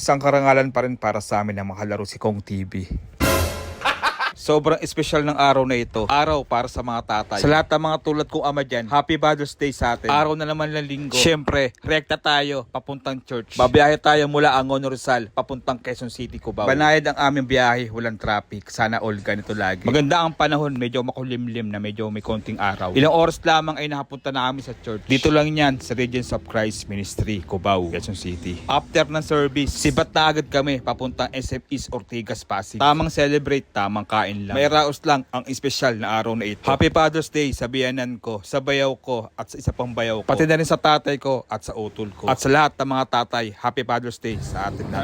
Isang karangalan pa rin para sa amin na makalaro si Kong TV. Sobrang espesyal ng araw na ito. Araw para sa mga tatay. Sa lahat ng mga tulad kong ama dyan, Happy Father's Day sa atin. Araw na naman ng linggo. Siyempre, rekta tayo, papuntang church. Babiyahe tayo mula Angono Rizal, papuntang Quezon City, Cubao. Banayad ang aming biyahe, walang traffic. Sana all ganito lagi. Maganda ang panahon, medyo makulimlim na medyo may konting araw. Ilang oras lamang ay nakapunta na kami sa church. Dito lang yan, sa Regents of Christ Ministry, Cubao, Quezon City. After ng service, sibat na agad kami, papuntang SF East Ortigas, Pasig. Tamang celebrate, tamang kain lang. May raos lang ang espesyal na araw na ito. Happy Father's Day sa biyanan ko, sa bayaw ko at sa isa pang bayaw ko. Pati na rin sa tatay ko at sa utol ko. At sa lahat ng mga tatay, Happy Father's Day sa atin na.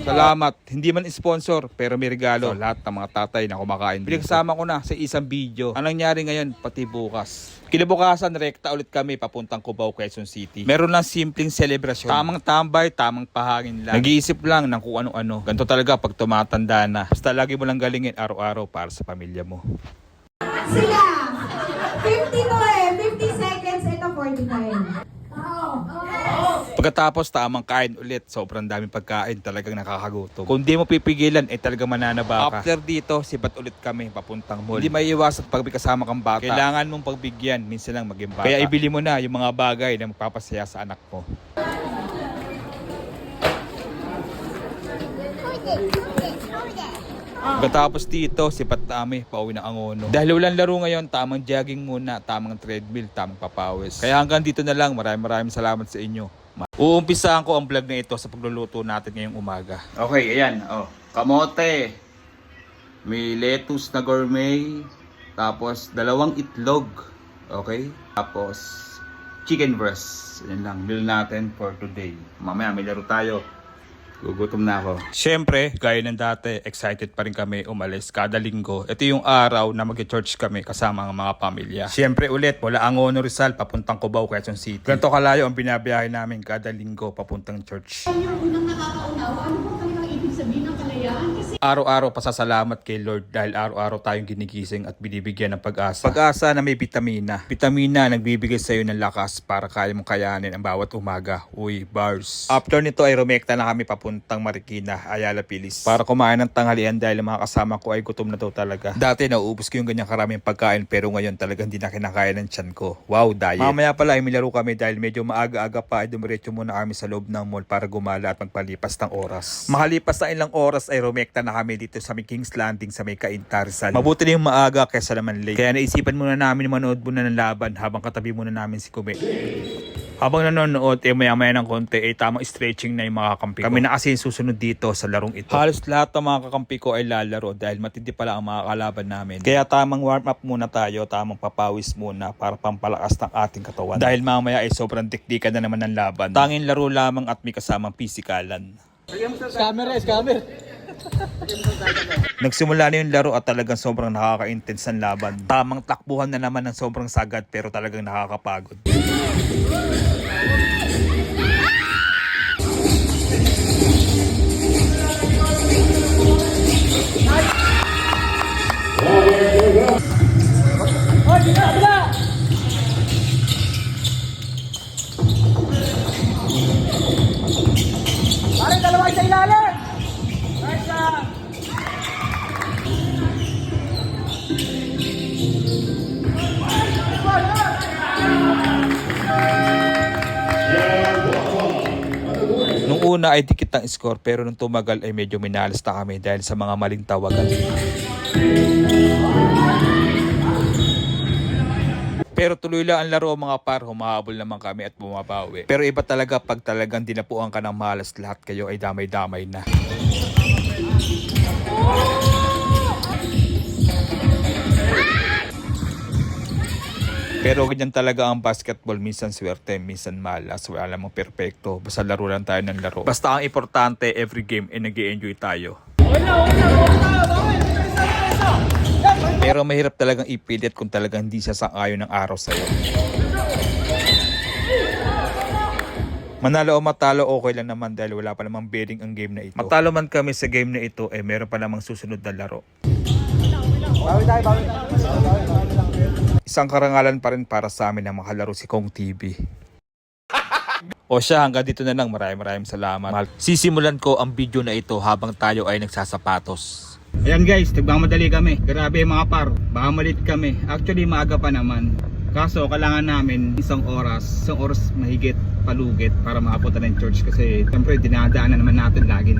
Salamat. Hindi man sponsor pero may regalo. So, lahat ng mga tatay na kumakain. Pinagsama ko na sa isang video. Anong nangyari ngayon pati bukas. Kinabukasan, rekta ulit kami papuntang Cubao, Quezon City. Meron lang simpleng selebrasyon. Tamang tambay, tamang pahangin lang. Nag-iisip lang ng kung ano-ano. Ganito talaga pag tumatanda na. Basta lagi mo lang galingin araw-araw para sa pamilya mo. Sila! 50 to 50 seconds, ito 45. Pagkatapos tamang kain ulit, sobrang daming pagkain, talagang nakakagutom. Kung di mo pipigilan, talagang mananaba ka. After dito, sibat ulit kami papuntang mall. Hindi maiiwasan pag may kasama kang bata. Kailangan mong pagbigyan, minsan lang maging bata. Kaya ibili mo na yung mga bagay na magpapasaya sa anak mo. Pagkatapos dito, sipat na kami, pauwi ng Angono. Dahil walang laro ngayon, tamang jogging muna, tamang treadmill, tamang papawis. Kaya hanggang dito na lang, maraming salamat sa inyo. Uumpisahan ko ang vlog na ito sa pagluluto natin ngayong umaga. Okay, ayan. Kamote. May lettuce na gourmet. Tapos, 2 itlog. Okay? Tapos, chicken breast. Yan lang, meal natin for today. Mamaya, may laro tayo. Gugutom na ako. Siyempre, gaya ng dati, excited pa rin kami umalis kada linggo. Ito yung araw na mag-church kami kasama ang mga pamilya. Siyempre ulit, mula Angono Rizal, papuntang Cubao, Quezon City. Ganito kalayo ang binabiyahe namin kada linggo papuntang church. Yung unang nakakaunawa, ano po talagang ibig sabihin ng kalayaan? Kasi Araw-araw pasasalamat kay Lord dahil araw-araw tayong ginigising at binibigyan ng pag-asa. Pag-asa na may vitamina. Vitamina nagbibigay sa iyo ng lakas para kaya mong kayanin ang bawat umaga. Uy, bars. After nito ay rumekta na kami papuntang Marikina, Ayala, Pilis. Para kumain ng tanghalian dahil mga kasama ko ay gutom na daw talaga. Dati nauubos ko yung ganyang karaming pagkain pero ngayon talagang hindi na kinakaya ng tiyan ko. Wow, diet. Mamaya pala ay milaro kami dahil medyo maaga-aga pa ay dumiretso muna kami sa loob ng mall para gumala at magpalipas ng oras. Makalipas na ilang oras ay rumekta na kami dito sa may King's Landing sa may Cainta, Rizal. Mabuti na yung maaga kaysa naman late. Kaya naisipan muna namin manood muna ng laban habang katabi muna namin si Kume. Habang nanonood, maya-maya ng konti, tamang stretching na yung mga kakampi ko. Kami na kasi susunod dito sa larong ito. Halos lahat ng mga kakampi ko ay lalaro dahil matindi pala ang mga kalaban namin. Kaya tamang warm up muna tayo, tamang papawis muna para pampalakas ng ating katawan. Dahil mamaya ay sobrang dikdikan na naman ng laban. Tanging laro lamang at may kasamang pisikalan. Scammer. Nagsimula na yung laro at talagang sobrang nakaka-intense ang laban. Tamang takbuhan na naman ng sobrang sagad pero talagang nakakapagod. Pare, dalawa sa ilalim! Right side! Nung una ay dikit ang score pero nung tumagal ay medyo minalas na kami dahil sa mga maling tawagan. Pero tuloy lang ang laro mga par, humahabol naman kami at bumabawi. Pero iba talaga pag talagang dinapuan ka ng malas, lahat kayo ay damay-damay na. Pero ganyan talaga ang basketball, minsan swerte, minsan malas, wala namang perfecto. Basta laro lang tayo ng laro. Basta ang importante, every game ay nag-i-enjoy tayo. Pero mahirap talagang ipilit kung talagang hindi siya sang-ayon ng araw sa'yo. Manalo o matalo, okay lang naman dahil wala pa namang bidding ang game na ito. Matalo man kami sa game na ito, meron pa namang susunod na laro. Bawi tayo. Isang karangalan pa rin para sa amin na makalaro si Kong TV. O siya, hanggang dito na lang. Maraming salamat. Sisimulan ko ang video na ito habang tayo ay nagsasapatos. Ayan guys, nagmamadali kami. Grabe mga par, baka malit kami. Actually maaga pa naman. Kaso kailangan namin isang oras mahigit palugit para makapunta ng church. Kasi siyempre dinadaanan naman natin lagi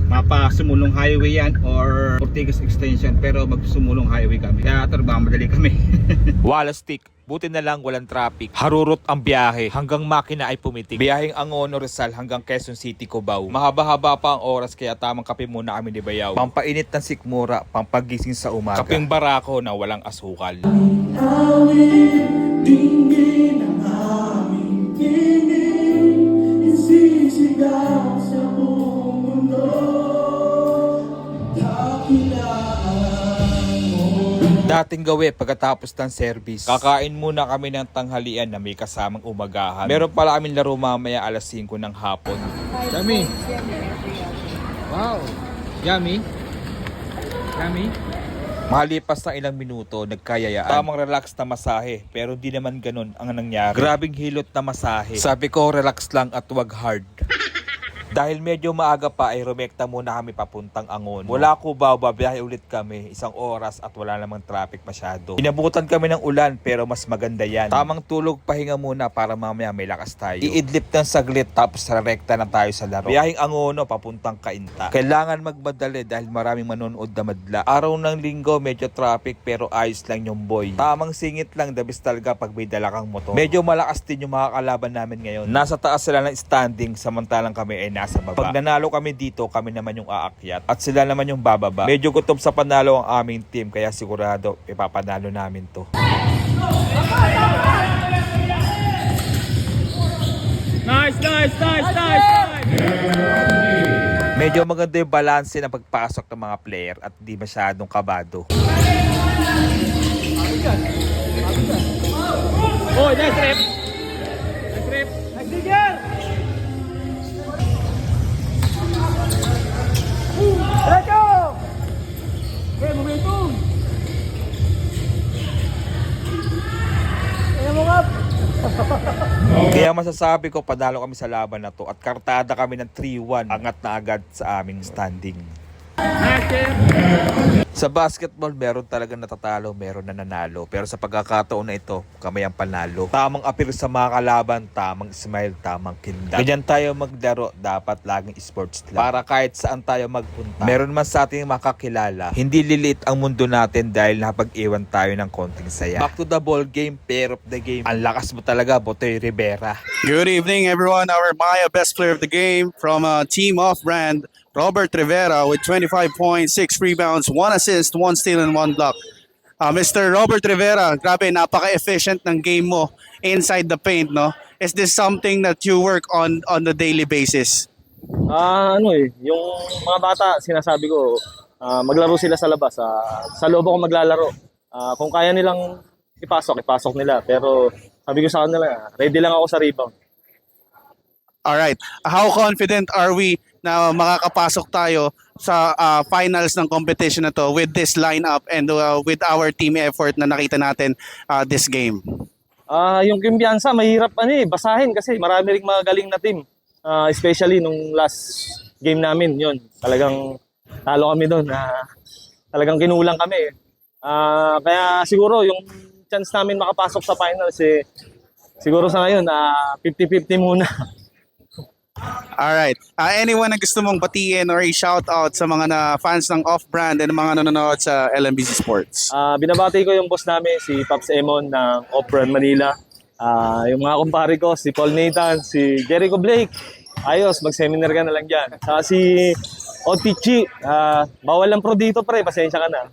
mapa Sumulong Highway yan or Ortigas Extension, pero magsumulong highway kami. Kaya madali kami. Wala stick. Buti na lang walang traffic. Harurot ang biyahe hanggang Makina ay pumitik. Biyaheng Angono Rizal hanggang Quezon City, Cubao. Mahaba-haba pa ang oras kaya tamang kape muna kami ni Bayaw. Pampainit ng sikmura, pampagising sa umaga. Kapeng barako na walang asukal. Tingin ang aming tinig, isisigaw sa buong mundo, dakilaan mo. Dating gawi pagkatapos ng service, kakain muna kami ng tanghalian na may kasamang umagahan. Meron pala kaming laro mamaya alas 5 ng hapon. Yummy. Wow. Yummy. Yummy. Mahalipas ng ilang minuto, nagkayayaan. Tamang relax na masahe, pero di naman ganun ang nangyari. Grabing hilot na masahe. Sabi ko, relax lang at wag hard. Dahil medyo maaga pa ay rumekta muna kami papuntang Angono. Wala Cubao, babiyahe ulit kami, 1 oras at wala namang traffic masyado. Inabutan kami ng ulan pero mas maganda yan. Tamang tulog, pahinga muna para mamaya may lakas tayo. Iidlip ng saglit tapos rekta na tayo sa laro. Biyaheng Angono papuntang Cainta. Kailangan magmadali dahil maraming manonood na madla. Araw ng linggo medyo traffic pero ayos lang yung boy. Tamang singit lang, the best talaga pag may dala kang motor. Medyo malakas din yung mga kalaban namin ngayon. Nasa taas sila ng standing samantalang kami ay nasa baba. Pag nanalo kami dito, kami naman yung aakyat at sila naman yung bababa. Medyo gutom sa panalo ang aming team kaya sigurado ipapanalo namin to. Nice. Medyo maganda yung balanse ng pagpasok ng mga player at di masyadong kabado. Oh, nice rep. Nice rep. Nice digger. Let's go! Okay, momentum! Ayan mo nga! Kaya masasabi ko panalo kami sa laban na to at kartada kami ng 3-1. Angat na agad sa aming standing. Sa basketball, meron talaga natatalo, meron na nanalo. Pero sa pagkakataon na ito, kami ang panalo. Tamang appeal sa mga kalaban, tamang smile, tamang kinda. Ganyan tayo maglaro, dapat laging sports lang. Para kahit saan tayo magpunta, meron man sa ating makakilala. Hindi lilit ang mundo natin dahil napag-iwan tayo ng konting saya. Back to the ball game, pair of the game. Ang lakas mo talaga, Botoy Rivera. Good evening, everyone. Our Maya best player of the game from Team Off-Brand, Robert Rivera with 25.6 rebounds, 1 assist, 1 steal, and 1 block. Mr. Robert Rivera, grabe, napaka-efficient ng game mo inside the paint, no? Is this something that you work on the daily basis? Yung mga bata, sinasabi ko, maglaro sila sa labas. Sa loob ako maglalaro. Kung kaya nilang ipasok nila. Pero sabi ko sa kanila, ready lang ako sa rebound. Alright. How confident are we na makakapasok tayo sa finals ng competition na to with this lineup and with our team effort na nakita natin this game? Yung kumpiyansa, mahirap basahin kasi marami ring mga galing na team. Especially nung last game namin, yun. Talagang talo kami doon. Talagang kinulang kami. Kaya siguro yung chance namin makapasok sa finals, siguro sa ngayon, 50-50 muna. Alright. Anyone na gusto mong batiin or i-shout out sa mga fans ng Off-Brand and mga nanonood sa LMBC Sports? Binabati ko yung boss namin, si Pops Emon ng Off-Brand Manila. Yung mga kumpare ko, si Paul Nathan, si Jericho Blake. Ayos, mag-seminar ka na lang dyan. Si Otichi, bawal lang pro dito pre, pasensya ka na.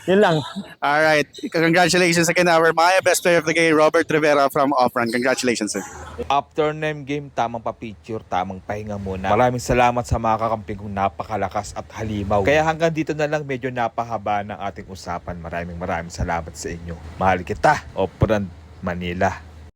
Yun lang. Alright. Congratulations again, our Maya best player of the game, Robert Rivera from Off-Brand. Congratulations, sir. After name game, tamang pa-picture, tamang pahinga muna. Maraming salamat sa mga kakamping kong napakalakas at halimaw. Kaya hanggang dito na lang, medyo napahaba ng ating usapan. Maraming salamat sa inyo. Mahal kita, Off-Brand Manila.